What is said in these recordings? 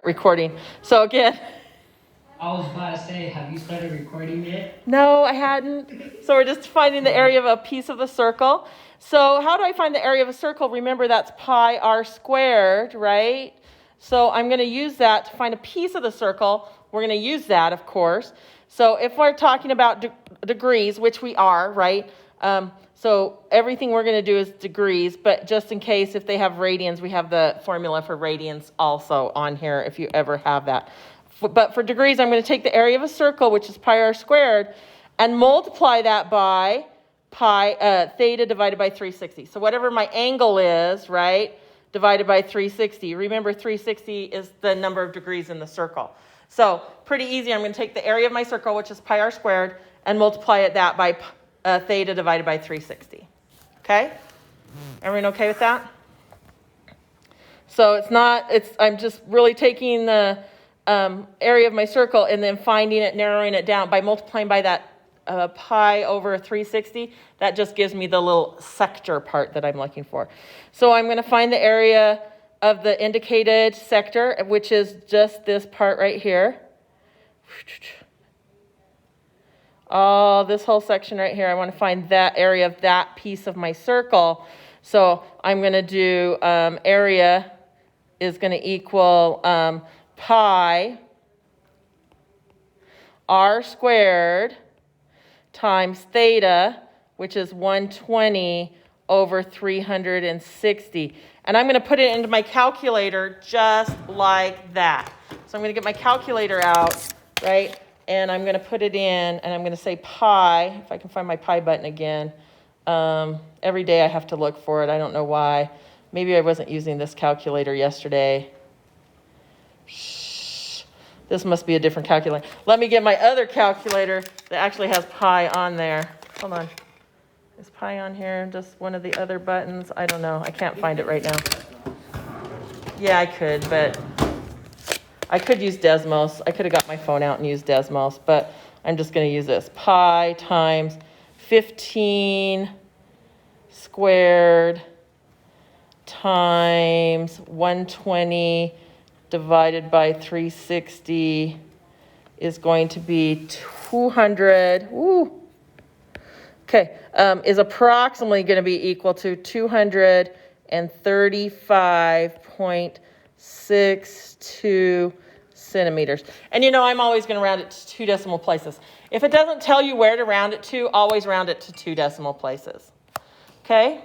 recording. So again. I was about to say, have you started recording yet? No, I hadn't. So we're just finding the area of a piece of the circle. So how do I find the area of a circle? Remember, that's pi r squared, right? So I'm going to use that to find a piece of the circle. We're going to use that, of course. So if we're talking about degrees, which we are, right? So everything we're going to do is degrees, but just in case if they have radians, we have the formula for radians also on here if you ever have that. But for degrees, I'm going to take the area of a circle, which is pi r squared, and multiply that by theta divided by 360. So whatever my angle is, right, divided by 360. Remember, 360 is the number of degrees in the circle. So pretty easy. I'm going to take the area of my circle, which is pi r squared, and multiply that by theta divided by 360. Okay? Everyone okay with that? So I'm just really taking the area of my circle and then finding it, narrowing it down by multiplying by that pi over 360. That just gives me the little sector part that I'm looking for. So I'm going to find the area of the indicated sector, which is just this part right here. Oh, this whole section right here. I want to find that area of that piece of my circle. So I'm going to do area is going to equal pi r squared times theta, which is 120 over 360. And I'm going to put it into my calculator just like that. So I'm going to get my calculator out, right? And I'm going to put it in, and I'm going to say pi, if I can find my pi button again. Every day I have to look for it. I don't know why. Maybe I wasn't using this calculator yesterday. This must be a different calculator. Let me get my other calculator that actually has pi on there. Hold on. Is pi on here? Just one of the other buttons? I don't know. I can't find it right now. Yeah, I could, but I could use Desmos. I could have got my phone out and used Desmos, but I'm just going to use this. Pi times 15 squared times 120 divided by 360 is going to be 200. Woo. Okay, is approximately going to be equal to 235.62 centimeters. And you know, I'm always going to round it to 2 decimal places. If it doesn't tell you where to round it to, always round it to 2 decimal places. Okay?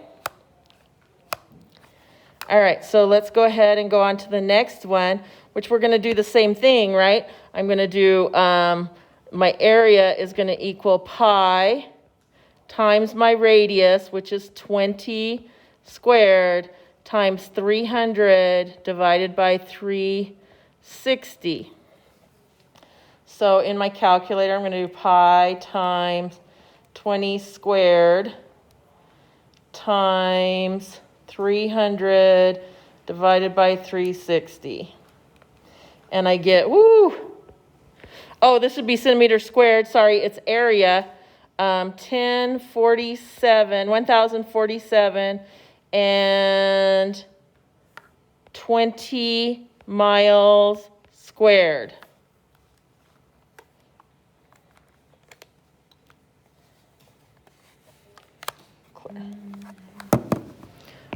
All right, so let's go ahead and go on to the next one, which we're going to do the same thing, right? I'm going to do, my area is going to equal pi times my radius, which is 20 squared, times 300 divided by 360. So in my calculator, I'm going to do pi times 20 squared times 300 divided by 360. And I get, woo! Oh, this would be centimeters squared. Sorry, it's area. 1047 and 20 miles squared.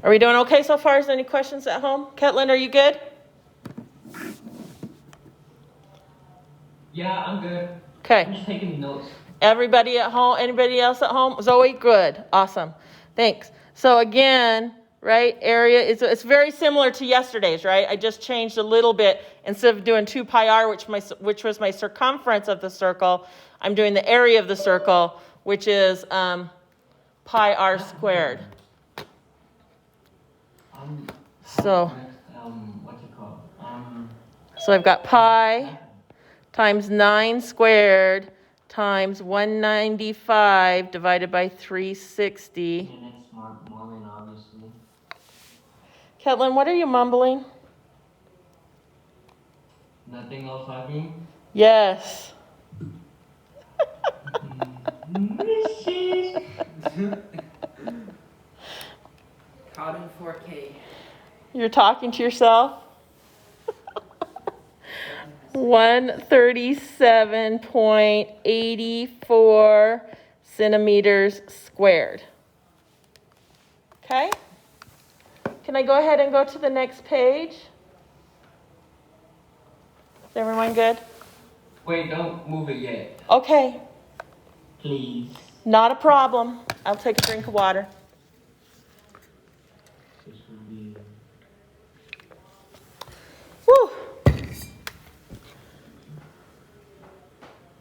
Are we doing okay so far? Is there any questions at home? Ketlin, are you good? Yeah, I'm good. Okay. I'm just taking notes. Everybody at home? Anybody else at home? Zoe, good. Awesome. Thanks. So again, right, area is, it's very similar to yesterday's, right? I just changed a little bit. Instead of doing 2 pi r, which was my circumference of the circle, I'm doing the area of the circle, which is pi r squared. So I've got pi times 9 squared times 195 divided by 360. Ketlin, what are you mumbling? Nothing else happening? Yes. Caught in 4K. You're talking to yourself? 137.84 centimeters squared. Okay? Can I go ahead and go to the next page? Is everyone good? Wait, don't move it yet. Okay. Please. Not a problem. I'll take a drink of water. Woo!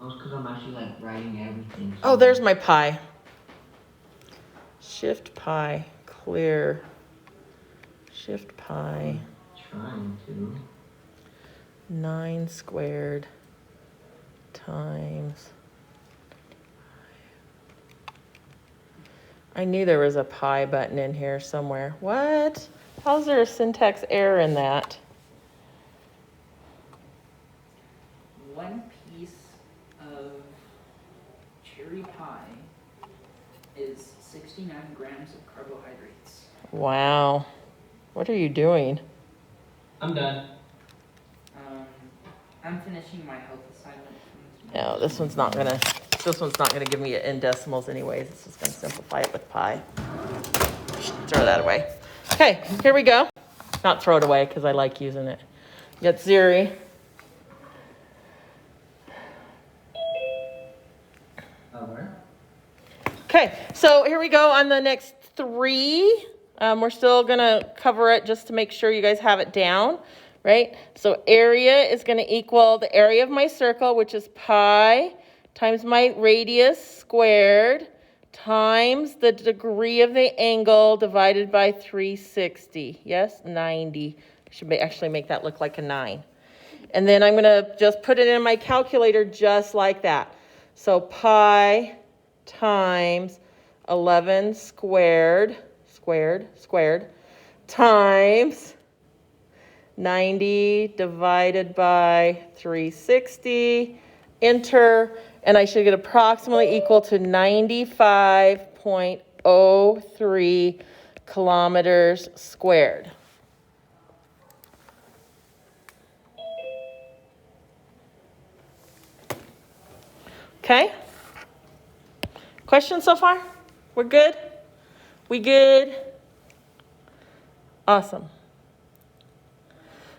Oh, it's because I'm actually like writing everything. So Oh, there's my pi. Shift pi, clear. Shift pi. Trying to. 9 squared times. I knew there was a pi button in here somewhere. What? How's there a syntax error in that? One piece of cherry pie is 69 grams of carbohydrates. Wow. What are you doing? I'm done. I'm finishing my health assignment. No, this one's not gonna give me it in decimals anyways. It's just gonna simplify it with pi. Throw that away. Okay, here we go. Not throw it away because I like using it. Get Ziri. Okay, so here we go on the next 3. We're still gonna cover it just to make sure you guys have it down, right? So area is gonna equal the area of my circle, which is pi times my radius squared times the degree of the angle divided by 360. Yes, 90. Should actually make that look like a 9. And then I'm gonna just put it in my calculator just like that. So pi times 11 squared times 90 divided by 360, enter, and I should get approximately equal to 95.03 kilometers squared. Okay? Questions so far? We're good? We good? Awesome.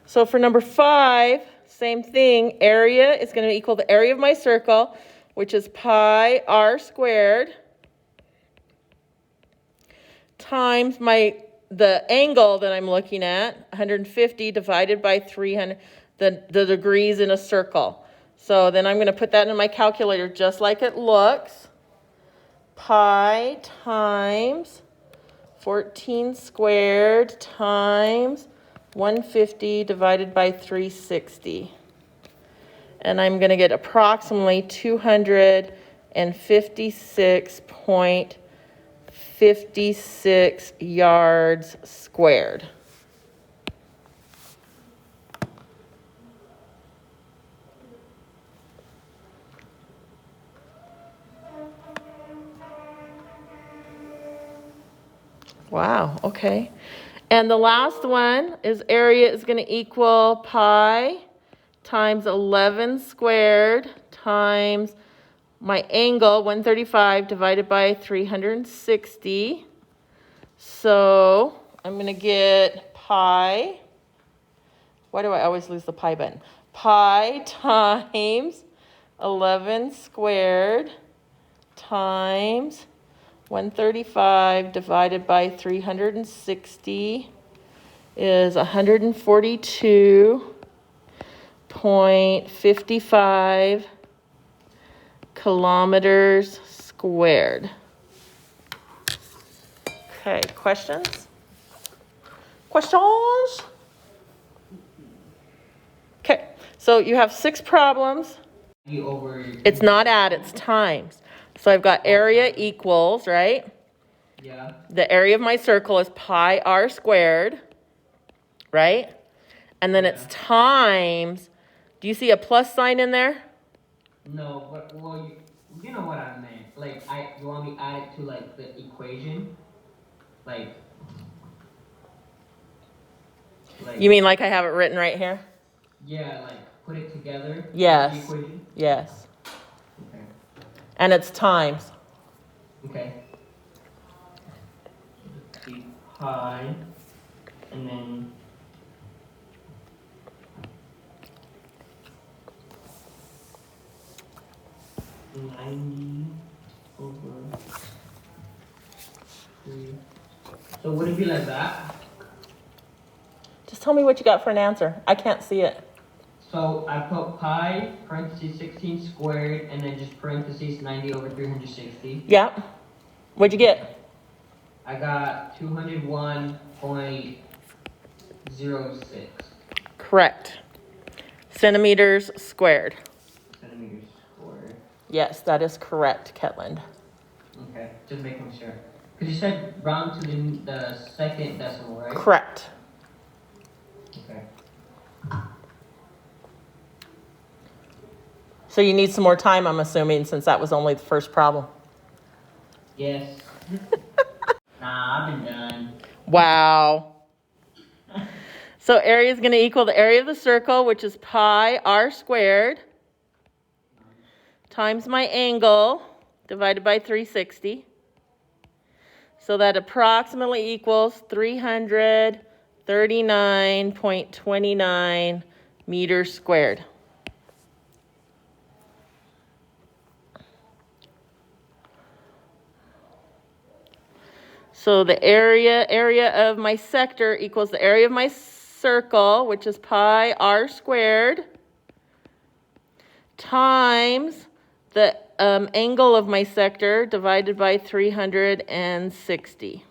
So for number 5, same thing. Area is going to equal the area of my circle, which is pi r squared, times the angle that I'm looking at, 150 divided by 300, the degrees in a circle. So then I'm going to put that in my calculator just like it looks. Pi times 14 squared times 150 divided by 360. And I'm going to get approximately 256.56 yards squared. Wow, okay. And the last one is area is going to equal pi times 11 squared times my angle, 135, divided by 360. So I'm going to get pi. Why do I always lose the pi button? Pi times 11 squared times 135 divided by 360 is 142.55 kilometers squared. Okay, questions? Questions? Okay, so you have 6 problems. It's not add, it's times. So I've got area equals, right? Yeah. The area of my circle is pi r squared, right? And then it's times, do you see a plus sign in there? No, but well, you know what I meant. Like, you want me to add it to like the equation, like. You mean like I have it written right here? Yeah, like put it together? Yes. The equation? Yes. Okay. And it's times. Okay. Let's see, pi, and then 90 over 3. So would it be like that? Just tell me what you got for an answer. I can't see it. So I put pi, parentheses 16 squared, and then just parentheses 90 over 360. Yeah. What'd you get? I got 201.06. Correct. Centimeters squared. Centimeters squared. Yes, that is correct, Ketland. Okay, just making sure. Because you said round to the second decimal, right? Correct. Okay. So you need some more time, I'm assuming, since that was only the first problem. Yes. Nah, I've been done. Wow. So area is going to equal the area of the circle, which is pi r squared, times my angle, divided by 360. So that approximately equals 339.29 meters squared. So the area of my sector equals the area of my circle, which is pi r squared, times the angle of my sector divided by 360.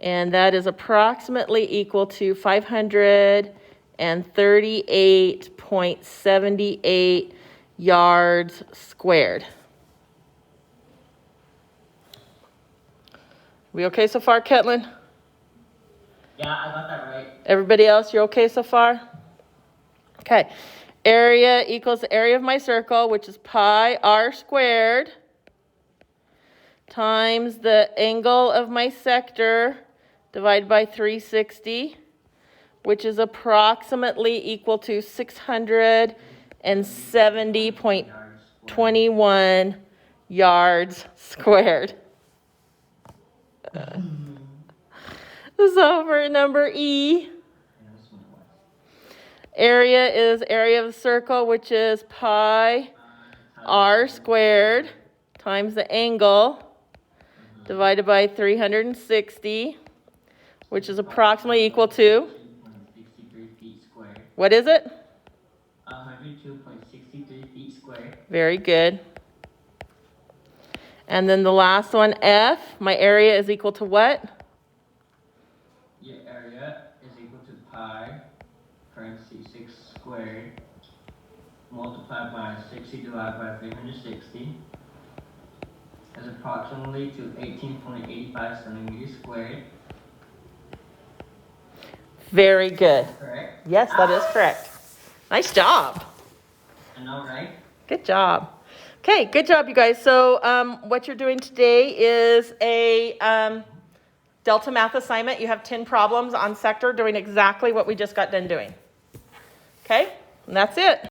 And that is approximately equal to 538.78 yards squared. We okay so far, Ketlin? Yeah, I got that right. Everybody else, you're okay so far? Okay. Area equals the area of my circle, which is pi r squared, times the angle of my sector divided by 360, which is approximately equal to 670.21 yards squared. So for number E, area is area of the circle, which is pi r squared times the angle divided by 360, which is approximately equal to, 163 feet squared. what is it? 102.63 feet squared. Very good. And then the last one, F, my area is equal to what? Your area is equal to pi, parentheses 6 squared, multiplied by 60 divided by 360, is approximately to 18.85 centimeters squared. Very good. Correct? Yes, that is correct. Nice job. I know, right? Good job. Okay, good job, you guys. So what you're doing today is a Delta math assignment. You have 10 problems on sector doing exactly what we just got done doing. Okay, and that's it.